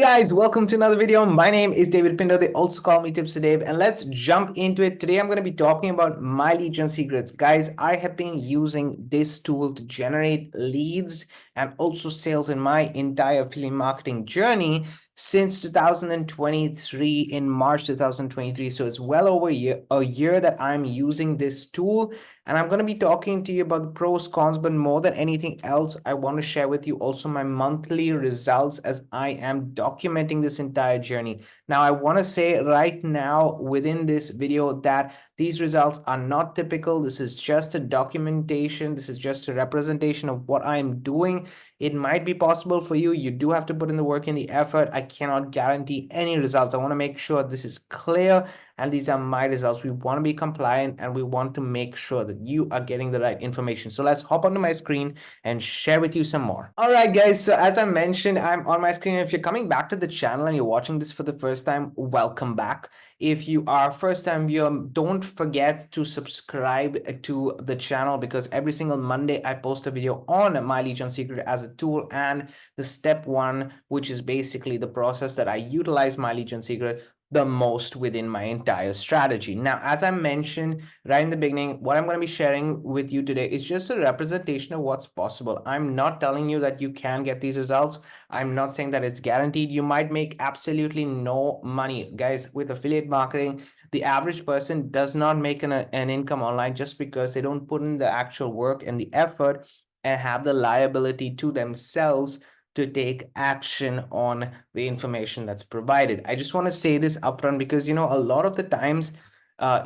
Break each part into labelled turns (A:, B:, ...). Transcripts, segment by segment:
A: Guys, welcome to another video. My name is David Pindo. They also call me TipsWithDav, and let's jump into it. Today, I'm going to be talking about my lead gen secrets. Guys, I have been using this tool to generate leads and also sales in my entire affiliate marketing journey since 2023, in March 2023. So it's well over a year that I'm using this tool. And I'm going to be talking to you about the pros, cons, but more than anything else, I want to share with you also my monthly results as I am documenting this entire journey. Now, I want to say right now within this video that these results are not typical. This is just a documentation. This is just a representation of what I'm doing. It might be possible for you. You do have to put in the work and the effort. I cannot guarantee any results. I want to make sure this is clear. And these are my results. We want to be compliant and we want to make sure that you are getting the right information. So let's hop onto my screen and share with you some more. All right, guys. So as I mentioned, I'm on my screen. If you're coming back to the channel and you're watching this for the first time, welcome back. If you are first time viewer, don't forget to subscribe to the channel because every single Monday I post a video on my lead gen secret as a tool and the step one, which is basically the process that I utilize my lead gen secret the most within my entire strategy. Now, as I mentioned right in the beginning, what I'm going to be sharing with you today is just a representation of what's possible. I'm not telling you that you can get these results. I'm not saying that it's guaranteed. You might make absolutely no money. Guys, with affiliate marketing, the average person does not make an income online just because they don't put in the actual work and the effort and have the liability to themselves to take action on the information that's provided. I just want to say this upfront because, a lot of the times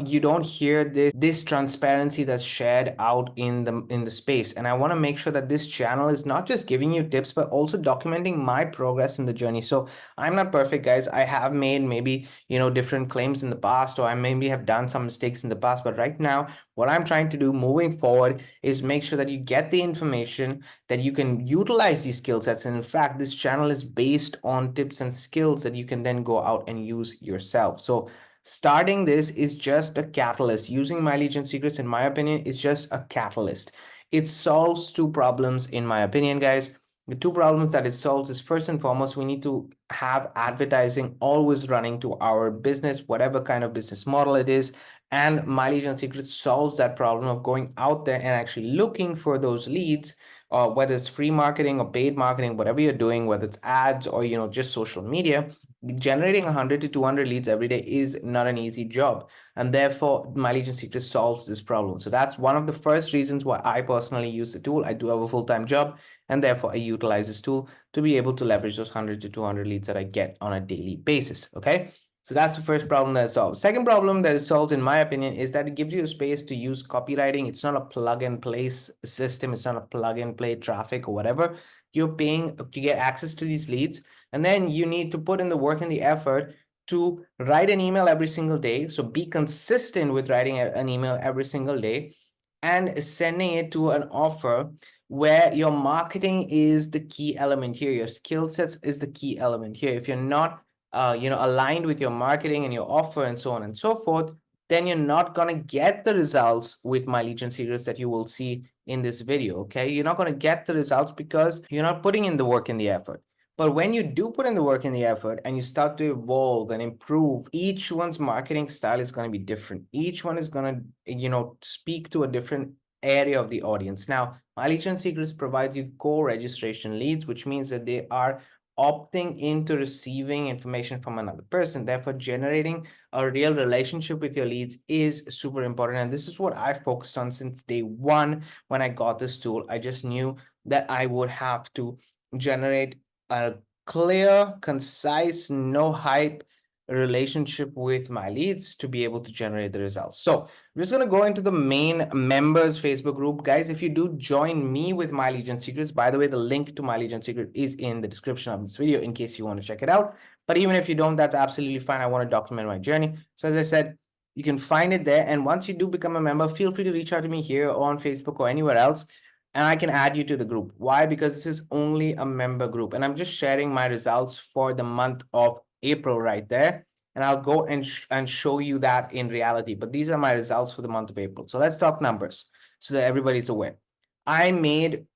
A: you don't hear this transparency that's shared out in the space. And I want to make sure that this channel is not just giving you tips, but also documenting my progress in the journey. So I'm not perfect, guys. I have made maybe, different claims in the past, or I maybe have done some mistakes in the past. But right now, what I'm trying to do moving forward is make sure that you get the information, that you can utilize these skill sets. And in fact, this channel is based on tips and skills that you can then go out and use yourself. So starting this is just a catalyst. Using my lead gen secrets, in my opinion, is just a catalyst. It solves two problems, in my opinion, guys. The two problems that it solves is, first and foremost, we need to have advertising always running to our business, whatever kind of business model it is. And my lead gen secrets solves that problem of going out there and actually looking for those leads, whether it's free marketing or paid marketing, whatever you're doing, whether it's ads or just social media. Generating 100 to 200 leads every day is not an easy job, and therefore my lead gen secret solves this problem. So that's one of the first reasons why I personally use the tool. I do have a full-time job, and therefore I utilize this tool to be able to leverage those 100 to 200 leads that I get on a daily basis. Okay, so that's the first problem that it solves. Second problem that it solves, in my opinion, is that it gives you a space to use copywriting. It's not a plug and play system. It's not a plug and play traffic or whatever. You're paying to get access to these leads, and then you need to put in the work and the effort to write an email every single day. So be consistent with writing an email every single day and sending it to an offer where your marketing is the key element here. Your skill sets is the key element here. If you're not aligned with your marketing and your offer and so on and so forth, then you're not going to get the results with my lead gen secrets that you will see in this video. Okay, you're not going to get the results because you're not putting in the work and the effort. But when you do put in the work and the effort and you start to evolve and improve, each one's marketing style is going to be different. Each one is going to, speak to a different area of the audience. Now, my lead gen secrets provides you co-registration leads, which means that they are opting into receiving information from another person. Therefore, generating a real relationship with your leads is super important. And this is what I focused on since day one. When I got this tool, I just knew that I would have to generate a clear, concise, no hype relationship with my leads to be able to generate the results. So I'm just going to go into the main members Facebook group. Guys, if you do join me with my lead gen secrets, by the way, the link to my lead gen secret is in the description of this video in case you want to check it out. But even if you don't, that's absolutely fine. I want to document my journey. So as I said, you can find it there. And once you do become a member, feel free to reach out to me here on Facebook or anywhere else, and I can add you to the group. Why? Because this is only a member group, and I'm just sharing my results for the month of April right there. And I'll go and show you that in reality. But these are my results for the month of April. So let's talk numbers so that everybody's aware. I made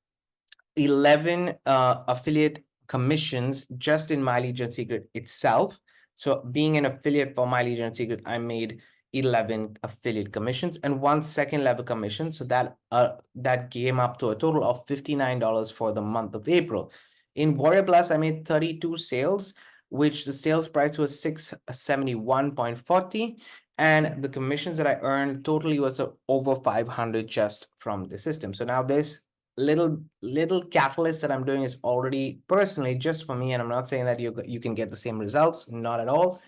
A: 11 affiliate commissions just in My Legion Secret itself. So being an affiliate for My Legion Secret, I made 11 affiliate commissions and one second level commission. So that came up to a total of $59 for the month of April. In Warrior Plus, I made 32 sales, which the sales price was 671.40. And the commissions that I earned totally was over 500 just from the system. So now this little catalyst that I'm doing is already personally just for me, and I'm not saying that you can get the same results, not at all.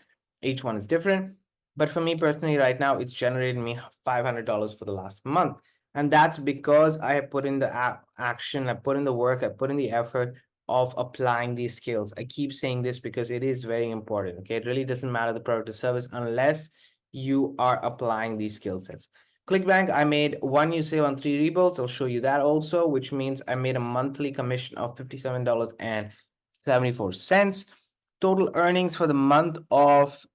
A: Each one is different. But for me personally, right now, it's generated me $500 for the last month. And that's because I have put in the action, I put in the work, I put in the effort of applying these skills. I keep saying this because it is very important. Okay. It really doesn't matter the product or service unless you are applying these skill sets. ClickBank, I made one new sale on 3 rebuilds. I'll show you that also, which means I made a monthly commission of $57.74. Total earnings for the month of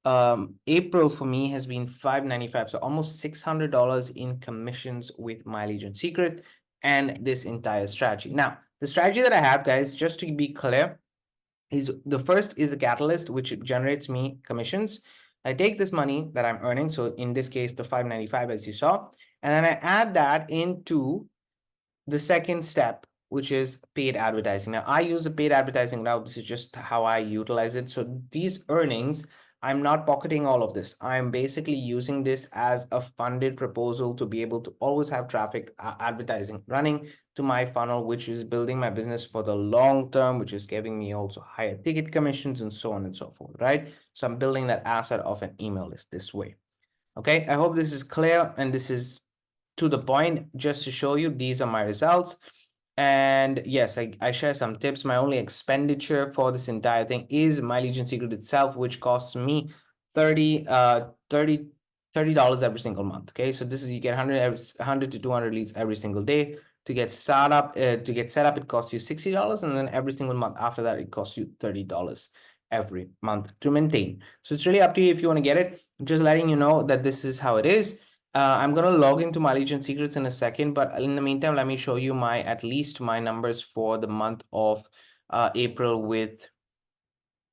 A: April for me has been $595, so almost $600 in commissions with My Legion Secret and this entire strategy. Now, the strategy that I have, guys, just to be clear, is the first is the catalyst, which generates me commissions. I take this money that I'm earning, so in this case, the $595, as you saw, and then I add that into the second step, which is paid advertising. Now, I use the paid advertising now. This is just how I utilize it. So these earnings, I'm not pocketing all of this. I'm basically using this as a funded proposal to be able to always have traffic advertising running to my funnel, which is building my business for the long term, which is giving me also higher ticket commissions and so on and so forth, right? So I'm building that asset of an email list this way. Okay, I hope this is clear and this is to the point, just to show you these are my results. And yes, I share some tips. My only expenditure for this entire thing is My Legion Secret itself, which costs me $30 every single month. Okay, so this is, you get 100 to 200 leads every single day. To get set up, it costs you $60, and then every single month after that, it costs you $30 every month to maintain. So it's really up to you if you want to get it. I'm just letting you know that this is how it is. I'm going to log into My Legion Secrets in a second, but in the meantime, let me show you at least my numbers for the month of April with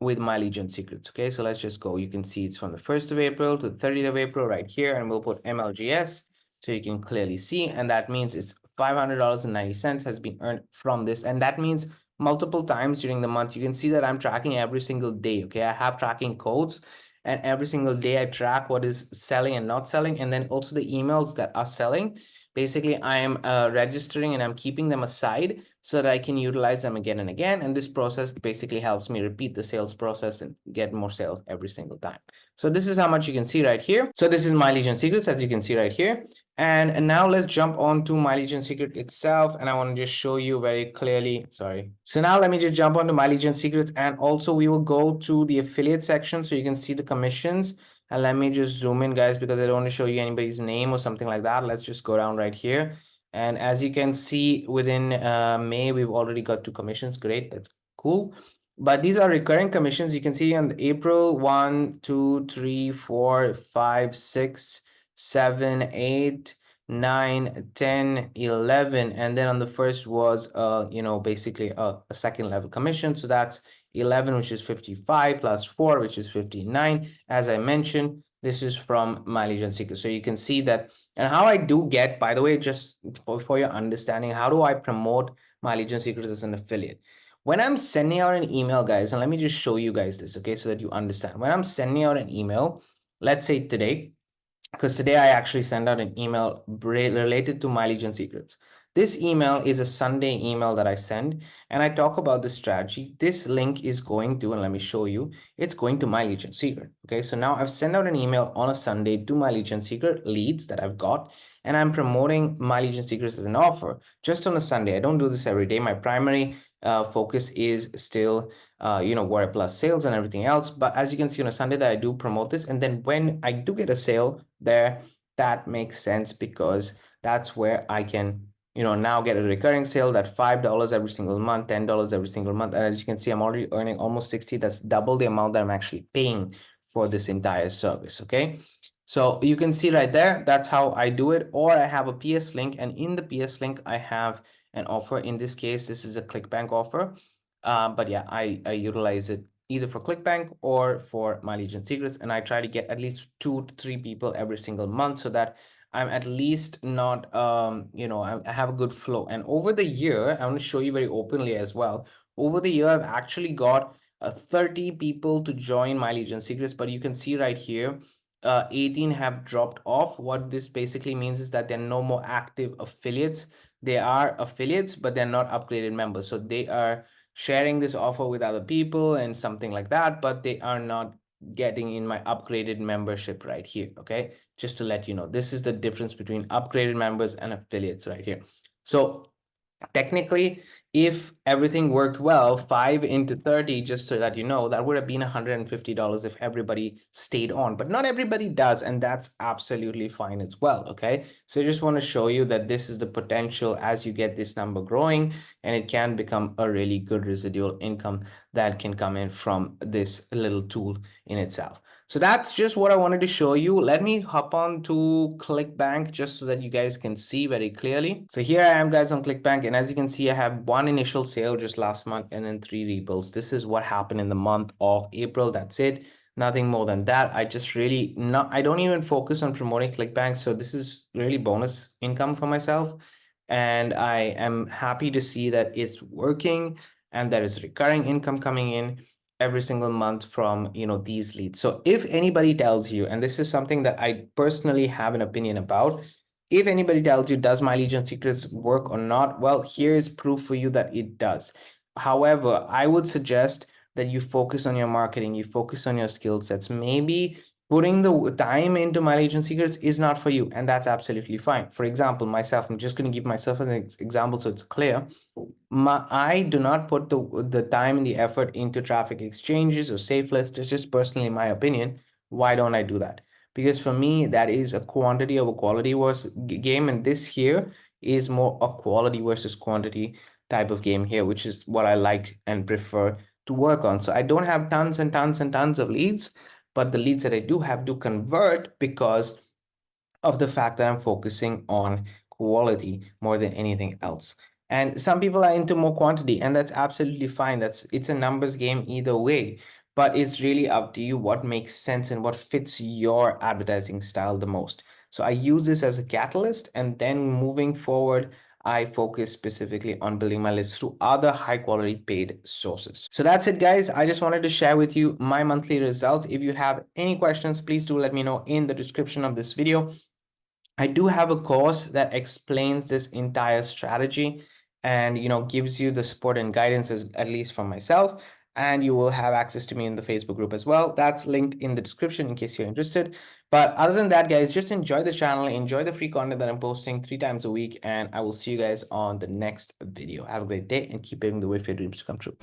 A: My Legion Secrets. Okay, so let's just go. You can see it's from the 1st of April to the 30th of April right here, and we'll put MLGS so you can clearly see, and that means it's $500.90 has been earned from this, and that means multiple times during the month. You can see that I'm tracking every single day. Okay, I have tracking codes, and every single day I track what is selling and not selling, and then also the emails that are selling. Basically, I am registering and I'm keeping them aside so that I can utilize them again and again. And this process basically helps me repeat the sales process and get more sales every single time. So this is how much you can see right here. So this is My Legion Secrets, as you can see right here. And now let's jump on to My Legion Secret itself. And I want to just show you very clearly. Sorry. So now let me just jump onto My Legion Secrets. And also we will go to the affiliate section so you can see the commissions. And let me just zoom in, guys, because I don't want to show you anybody's name or something like that. Let's just go down right here. And as you can see, within May, we've already got 2 commissions. Great, that's cool. But these are recurring commissions. You can see on April 1, 2, 3, 4, 5, 6, 7, 8, 9, 10, 11. And then on the first was, basically a second level commission. So that's 11, which is 55, plus 4, which is 59. As I mentioned, this is from My Legion Secret. So you can see that. And how I do get, by the way, just for your understanding, how do I promote My Legion Secrets as an affiliate? When I'm sending out an email, guys, and let me just show you guys this, okay, so that you understand. When I'm sending out an email, let's say today, because today I actually send out an email related to My Legion Secrets. This email is a Sunday email that I send, and I talk about the strategy. This link is going to, and let me show you, it's going to My Legion Secret. Okay, so now I've sent out an email on a Sunday to My Legion Secret leads that I've got, and I'm promoting My Legion Secrets as an offer just on a Sunday. I don't do this every day. My primary focus is still Warrior Plus sales and everything else. But as you can see on a Sunday that I do promote this, and then when I do get a sale there, that makes sense because that's where I can now get a recurring sale, that $5 every single month, $10 every single month. And as you can see, I'm already earning almost 60. That's double the amount that I'm actually paying for this entire service. Okay, so you can see right there, that's how I do it. Or I have a PS link, and in the PS link I have an offer. In this case, this is a ClickBank offer. But yeah, I utilize it either for ClickBank or for My Legion Secrets, and I try to get at least 2 to 3 people every single month so that I'm at least not I have a good flow. And over the year, I want to show you very openly as well. Over the year, I've actually got 30 people to join My Legion Secrets, but you can see right here, 18 have dropped off. What this basically means is that there are no more active affiliates. They are affiliates, but they're not upgraded members. So they are sharing this offer with other people and something like that, but they are not getting in my upgraded membership right here. Okay, just to let you know, this is the difference between upgraded members and affiliates right here. So technically, if everything worked well, 5 into 30, just so that you know, that would have been $150 if everybody stayed on. But not everybody does, and that's absolutely fine as well. Okay, so I just want to show you that this is the potential as you get this number growing, and it can become a really good residual income that can come in from this little tool in itself. So that's just what I wanted to show you. Let me hop on to ClickBank just so that you guys can see very clearly. So here I am, guys, on ClickBank, and as you can see, I have one initial sale just last month and then 3 rebuilds. This is what happened in the month of April. That's it. Nothing more than that. I just really not, I don't even focus on promoting ClickBank. So this is really bonus income for myself. And I am happy to see that it's working and there is recurring income coming in every single month from these leads. So if anybody tells you, and this is something that I personally have an opinion about, if anybody tells you, does My Legion Secrets work or not, well, here is proof for you that it does. However, I would suggest that you focus on your marketing, you focus on your skill sets. Maybe putting the time into My Legion Secrets is not for you, and that's absolutely fine. For example, myself, I'm just going to give myself an example so it's clear. I do not put the time and the effort into traffic exchanges or safe lists. It's just personally my opinion. Why don't I do that? Because for me, that is a quantity over quality game, and this here is more a quality versus quantity type of game here, which is what I like and prefer to work on. So I don't have tons and tons and tons of leads, but the leads that I do have do convert because of the fact that I'm focusing on quality more than anything else. And some people are into more quantity, and that's absolutely fine. It's a numbers game either way, but it's really up to you what makes sense and what fits your advertising style the most. So I use this as a catalyst, and then moving forward, I focus specifically on building my list through other high quality paid sources. So that's it, guys. I just wanted to share with you my monthly results. If you have any questions, please do let me know in the description of this video. I do have a course that explains this entire strategy and gives you the support and guidance at least from myself, and you will have access to me in the Facebook group as well. That's linked in the description in case you're interested. But other than that, guys, just enjoy the channel, enjoy the free content that I'm posting 3 times a week, and I will see you guys on the next video. Have a great day and keep paving the way for your dreams to come true.